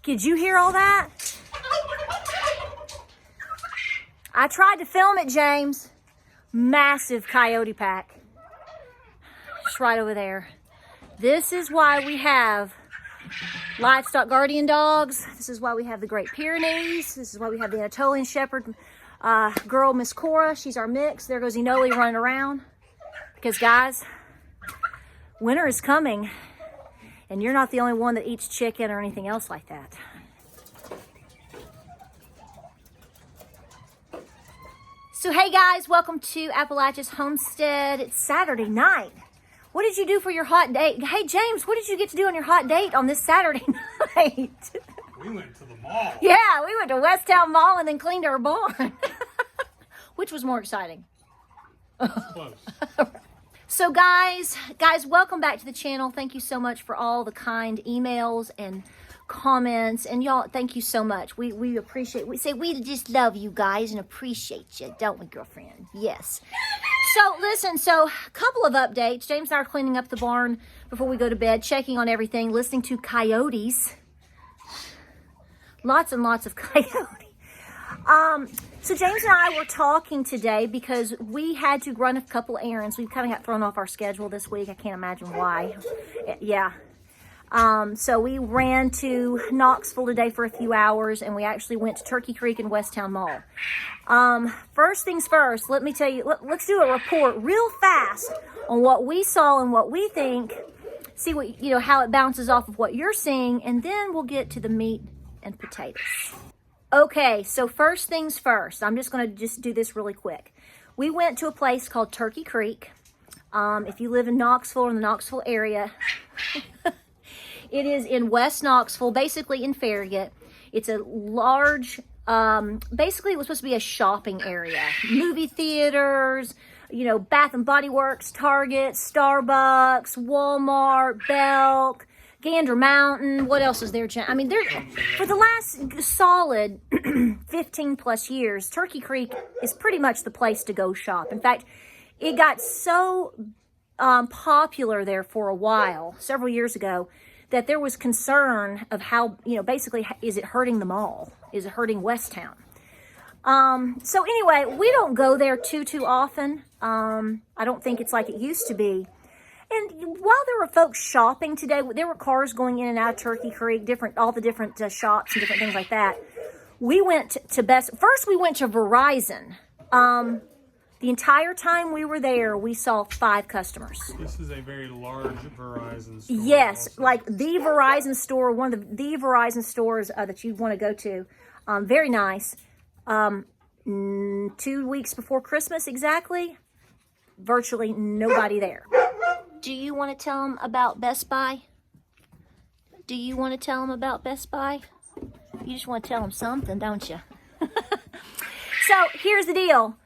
Did you hear all that? I tried to film it, James. Massive coyote pack. Just right over there. This is why we have livestock guardian dogs. This is why we have the Great Pyrenees. This is why we have the Anatolian Shepherd girl, Miss Cora. She's our mix. There goes Enoli running around. Because guys, winter is coming, and you're not the only one that eats chicken or anything else like that. So hey guys, welcome to Appalachia's Homestead. It's Saturday night. What did you do for your hot date? Hey James, what did you get to do on your hot date on this Saturday night? We went to the mall. Yeah, we went to West Town Mall and then cleaned our barn. Which was more exciting? Close. So guys, welcome back to the channel. Thank you so much for all the kind emails and comments, and y'all, thank you so much. We appreciate, we just love you guys and appreciate you, don't we, girlfriend? Yes. So listen, a couple of updates. James and I are cleaning up the barn before we go to bed, checking on everything, listening to coyotes. Lots and lots of coyotes. So James and I were talking today because we had to run a couple errands. We kind of got thrown off our schedule this week. I can't imagine why. Yeah. So we ran to Knoxville today for a few hours, and we actually went to Turkey Creek and West Town Mall. First things first, let me tell you, let's do a report real fast on what we saw and what we think. See what, how it bounces off of what you're seeing, and then we'll get to the meat and potatoes. Okay, so first things first, I'm just going to do this really quick. We went to a place called Turkey Creek. If you live in Knoxville or in the Knoxville area, it is in West Knoxville, basically in Farragut. It's a large, basically it was supposed to be a shopping area. Movie theaters, Bath and Body Works, Target, Starbucks, Walmart, Belk, Gander Mountain. What else is there? I mean, for the last solid 15 plus years, Turkey Creek is pretty much the place to go shop. In fact, it got so popular there for a while, several years ago, that there was concern of how, basically, is it hurting the mall? Is it hurting West Town? So anyway, we don't go there too often. I don't think it's like it used to be. And while there were folks shopping today, there were cars going in and out of Turkey Creek, all the different shops and different things like that. We went to first we went to Verizon. The entire time we were there, we saw 5 customers. This is a very large Verizon store. Yes, also. like the Verizon store, one of the Verizon stores that you'd want to go to. Very nice. 2 weeks before Christmas exactly, virtually nobody there. Do you want to tell them about Best Buy? Do you want to tell them about Best Buy? You just want to tell them something, don't you? So here's the deal.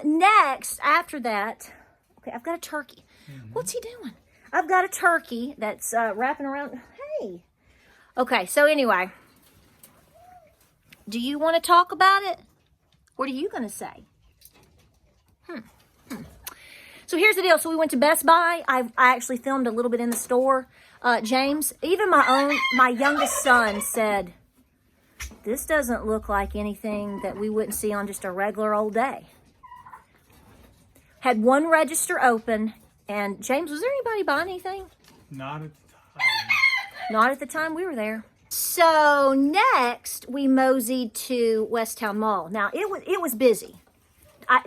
Next, after that, okay, I've got a turkey. What's he doing? I've got a turkey that's wrapping around. Hey. Okay, so anyway, do you want to talk about it? What are you going to say? So here's the deal. So we went to Best Buy. I actually filmed a little bit in the store. James, even my youngest son said, this doesn't look like anything that we wouldn't see on just a regular old day. Had one register open, and James, was there anybody buying anything? Not at the time. Not at the time we were there. So next, we moseyed to West Town Mall. Now, it was busy.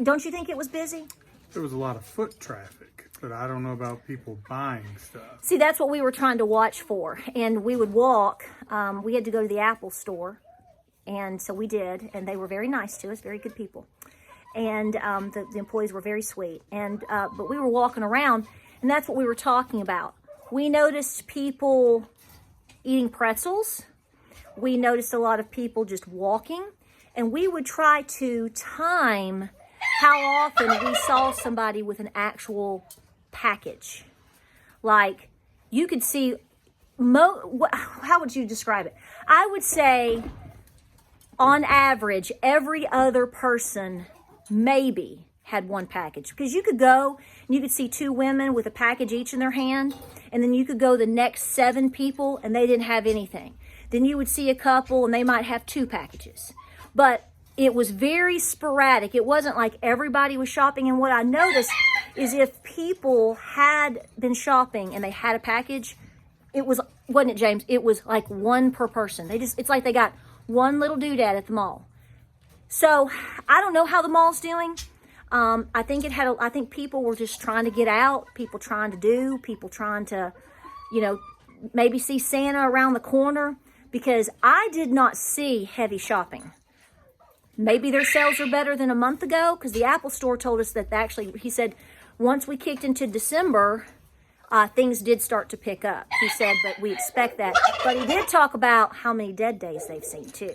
Don't you think it was busy? There was a lot of foot traffic, but I don't know about people buying stuff. See, that's what we were trying to watch for. And we would walk. We had to go to the Apple store. And so we did. And they were very nice to us, very good people. And the employees were very sweet. And but we were walking around, and that's what we were talking about. We noticed people eating pretzels. We noticed a lot of people just walking. And we would try to time how often we saw somebody with an actual package. Like, you could see, how would you describe it? I would say, on average, every other person maybe had one package. Because you could go and you could see 2 women with a package each in their hand, and then you could go the next 7 people and they didn't have anything. Then you would see a couple and they might have 2 packages. But it was very sporadic. It wasn't like everybody was shopping. And what I noticed is if people had been shopping and they had a package, it wasn't it, James? It was like 1 per person. It's like they got one little doodad at the mall. So I don't know how the mall's doing. I think people were just trying to get out, people trying to, maybe see Santa around the corner, because I did not see heavy shopping. Maybe their sales are better than a month ago, because the Apple Store told us that he said, once we kicked into December, things did start to pick up. He said, but we expect that. But he did talk about how many dead days they've seen too.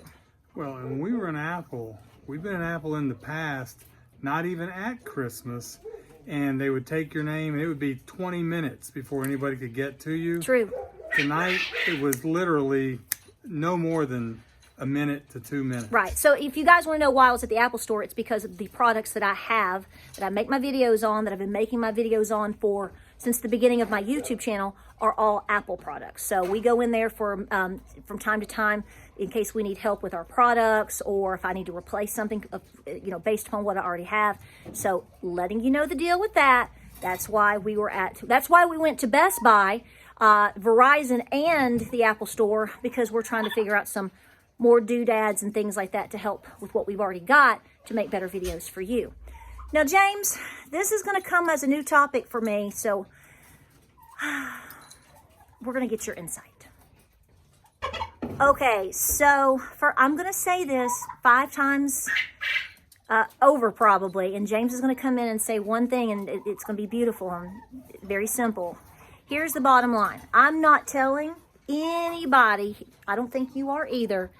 Well, and we've been in Apple in the past, not even at Christmas, and they would take your name and it would be 20 minutes before anybody could get to you. True. Tonight, it was literally no more than a minute to 2 minutes. Right. So if you guys want to know why I was at the Apple Store, it's because of the products that I have, that I make my videos on, that I've been making my videos on since the beginning of my YouTube channel, are all Apple products. So we go in there from time to time in case we need help with our products, or if I need to replace something, based upon what I already have. So letting you know the deal with that. That's why we went to Best Buy, Verizon, and the Apple Store, because we're trying to figure out some more doodads and things like that to help with what we've already got to make better videos for you. Now, James, this is going to come as a new topic for me, so we're going to get your insight. Okay, so I'm going to say this 5 times over probably, and James is going to come in and say one thing, and it's going to be beautiful and very simple. Here's the bottom line. I'm not telling anybody, I don't think you are either,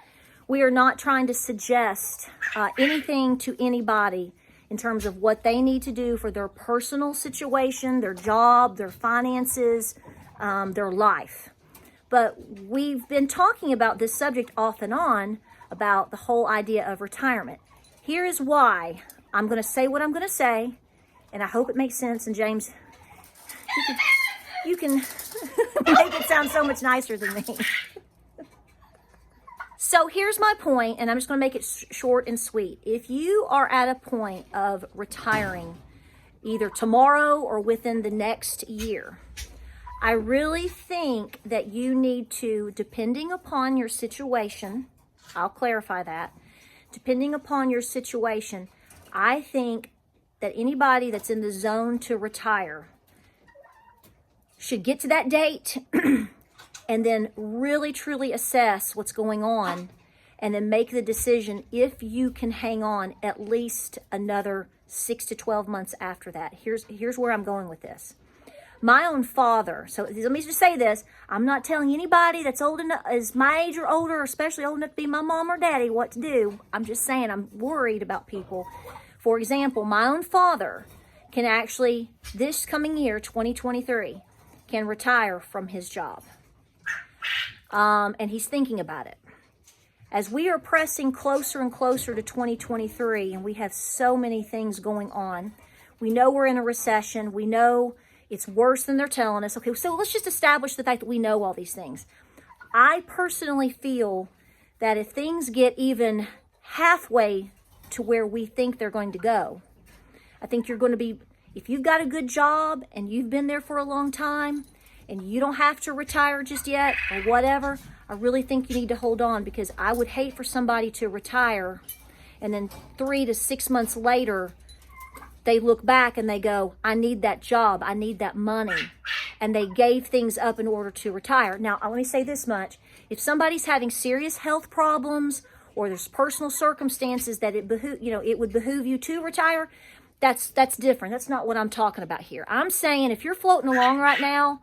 we are not trying to suggest anything to anybody in terms of what they need to do for their personal situation, their job, their finances, their life. But we've been talking about this subject off and on, about the whole idea of retirement. Here is why I'm going to say what I'm going to say, and I hope it makes sense. And James, you can make it sound so much nicer than me. So here's my point, and I'm just going to make it short and sweet. If you are at a point of retiring, either tomorrow or within the next year, I really think that you need to, depending upon your situation, I'll clarify that, depending upon your situation, I think that anybody that's in the zone to retire should get to that date and then really, truly assess what's going on, and then make the decision if you can hang on at least another 6 to 12 months after that. Here's where I'm going with this. My own father, so let me just say this, I'm not telling anybody that's old enough, is my age or older, or especially old enough to be my mom or daddy, what to do. I'm just saying I'm worried about people. For example, my own father can actually, this coming year, 2023, can retire from his job. And he's thinking about it. As we are pressing closer and closer to 2023, and we have so many things going on, we know we're in a recession, we know it's worse than they're telling us. Okay, so let's just establish the fact that we know all these things. I personally feel that if things get even halfway to where we think they're going to go, I think you're going to be, if you've got a good job and you've been there for a long time and you don't have to retire just yet or whatever, I really think you need to hold on, because I would hate for somebody to retire and then 3 to 6 months later, they look back and they go, I need that job, I need that money. And they gave things up in order to retire. Now, let me say this much. If somebody's having serious health problems, or there's personal circumstances that it would behoove you to retire, that's different. That's not what I'm talking about here. I'm saying if you're floating along right now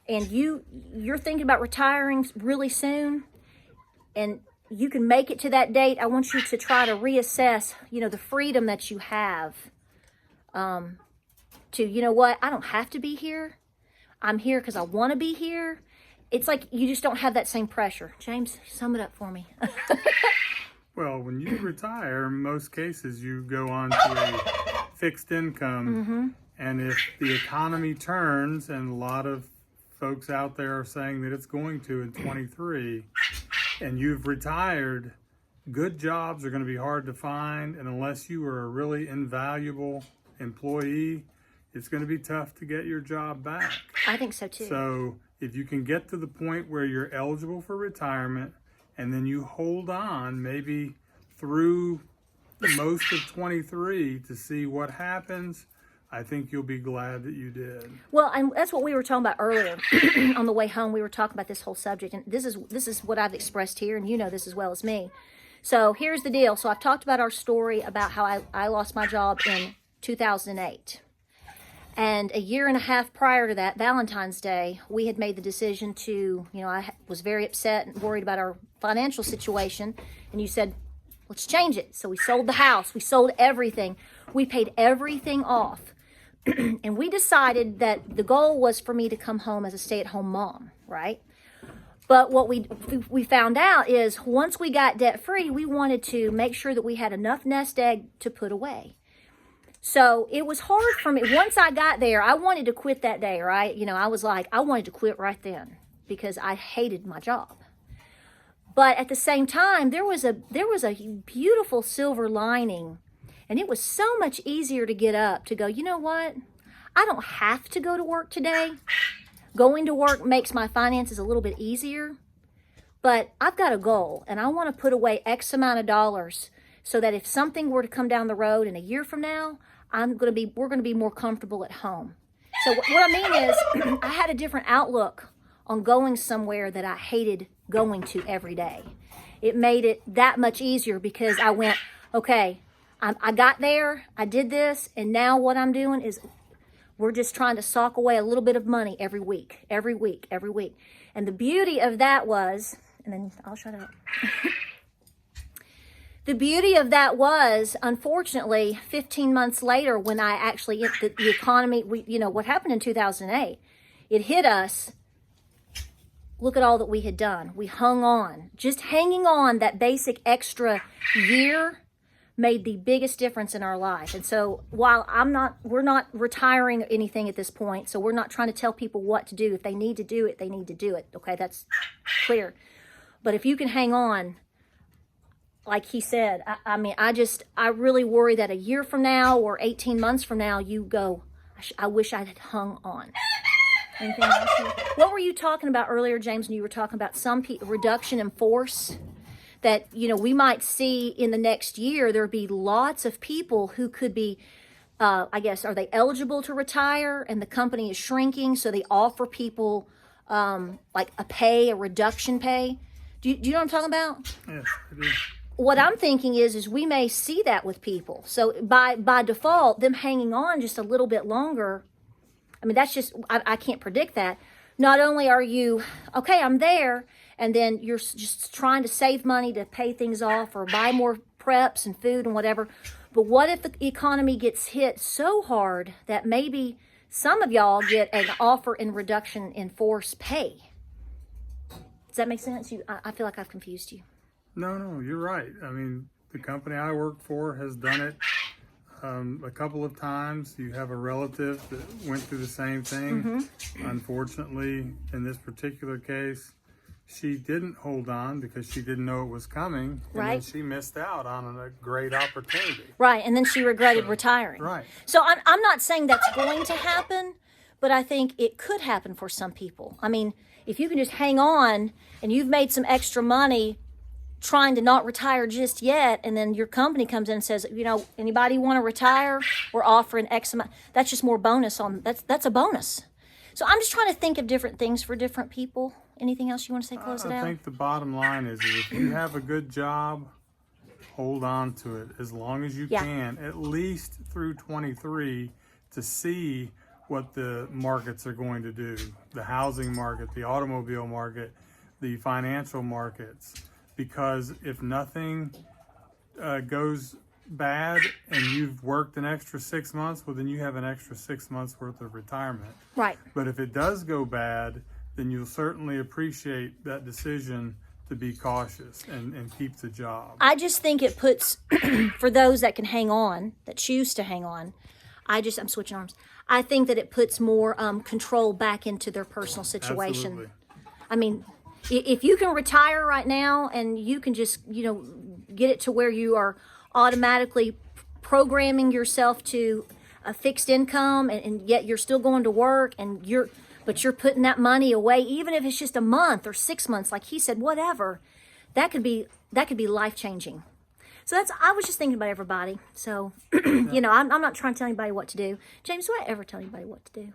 and you're thinking about retiring really soon, and you can make it to that date, I want you to try to reassess, the freedom that you have. You know what, I don't have to be here. I'm here because I want to be here. It's like you just don't have that same pressure. James, sum it up for me. Well, when you retire, in most cases, you go on to a fixed income. And if the economy turns, and a lot of folks out there are saying that it's going to in 23, and you've retired, good jobs are going to be hard to find, and unless you are a really invaluable employee, it's going to be tough to get your job back. I think so too. So if you can get to the point where you're eligible for retirement, and then you hold on maybe through most of 23 to see what happens, I think you'll be glad that you did. Well, and that's what we were talking about earlier on the way home. We were talking about this whole subject, and this is what I've expressed here, and you know this as well as me. So here's the deal. So I've talked about our story about how I lost my job in 2008. And a year and a half prior to that, Valentine's Day, we had made the decision to, I was very upset and worried about our financial situation. And you said, let's change it. So we sold the house. We sold everything. We paid everything off. And we decided that the goal was for me to come home as a stay-at-home mom, right? But what we found out is once we got debt-free, we wanted to make sure that we had enough nest egg to put away. So it was hard for me. Once I got there, I wanted to quit that day, right? I was like, I wanted to quit right then because I hated my job. But at the same time, there was a beautiful silver lining, and it was so much easier to get up to go, you know what? I don't have to go to work today. Going to work makes my finances a little bit easier, but I've got a goal, and I want to put away X amount of dollars so that if something were to come down the road in a year from now, we're going to be more comfortable at home. So what I mean is I had a different outlook on going somewhere that I hated going to every day. It made it that much easier because I went, okay, I got there, I did this, and now what I'm doing is we're just trying to sock away a little bit of money every week. And the beauty of that was, and then I'll shut up. The beauty of that was, unfortunately, 15 months later, when I actually, the economy, what happened in 2008, it hit us. Look at all that we had done. We hung on. Just hanging on that basic extra year made the biggest difference in our life. And so while we're not retiring anything at this point, so we're not trying to tell people what to do. If they need to do it, they need to do it. Okay, that's clear. But if you can hang on, like he said, I really worry that a year from now or 18 months from now, you go, I wish I had hung on. Anything else? What were you talking about earlier, James, when you were talking about some reduction in force? That, we might see in the next year, there'll be lots of people who could be, are they eligible to retire? And the company is shrinking, so they offer people like a reduction pay. Do you know what I'm talking about? Yes, I do. What I'm thinking is we may see that with people. So by default, them hanging on just a little bit longer, that's just, I can't predict that. Not only are you, okay, I'm there, and then you're just trying to save money to pay things off or buy more preps and food and whatever. But what if the economy gets hit so hard that maybe some of y'all get an offer in reduction in force pay? Does that make sense? I feel like I've confused you. No, you're right. The company I work for has done it a couple of times. You have a relative that went through the same thing. Mm-hmm. Unfortunately, in this particular case, she didn't hold on because she didn't know it was coming. And right. then she missed out on a great opportunity. Right, and then she regretted retiring. Right. So I'm not saying that's going to happen, but I think it could happen for some people. If you can just hang on and you've made some extra money trying to not retire just yet, and then your company comes in and says, anybody want to retire? We're offering X amount. That's just more bonus that's a bonus. So I'm just trying to think of different things for different people. Anything else you want to say, close it out? I think the bottom line is if you have a good job, hold on to it as long as you can, at least through 23, to see what the markets are going to do. The housing market, the automobile market, the financial markets. Because if nothing goes bad and you've worked an extra 6 months, well, then you have an extra 6 months worth of retirement. Right. But if it does go bad, then you'll certainly appreciate that decision to be cautious and keep the job. I just think it puts, for those that can hang on, that choose to hang on, I'm switching arms. I think that it puts more control back into their personal situation. Absolutely. if you can retire right now and you can just, get it to where you are automatically programming yourself to a fixed income, and yet you're still going to work, but you're putting that money away, even if it's just a month or 6 months, like he said, whatever, that could be life changing. So I was just thinking about everybody. So, I'm not trying to tell anybody what to do. James, do I ever tell anybody what to do?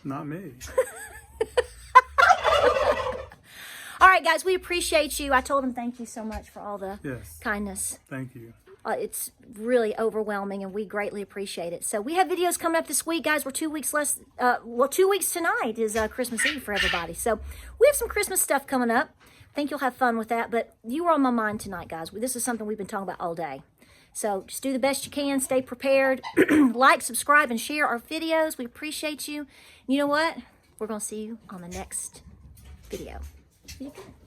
Not me. All right, guys, we appreciate you. I told him thank you so much for all the kindness. Thank you. It's really overwhelming, and we greatly appreciate it. So we have videos coming up this week, guys. We're 2 weeks less. 2 weeks tonight is Christmas Eve for everybody. So we have some Christmas stuff coming up. I think you'll have fun with that. But you were on my mind tonight, guys. This is something we've been talking about all day. So just do the best you can. Stay prepared. Like, subscribe, and share our videos. We appreciate you. You know what? We're going to see you on the next video. See you again.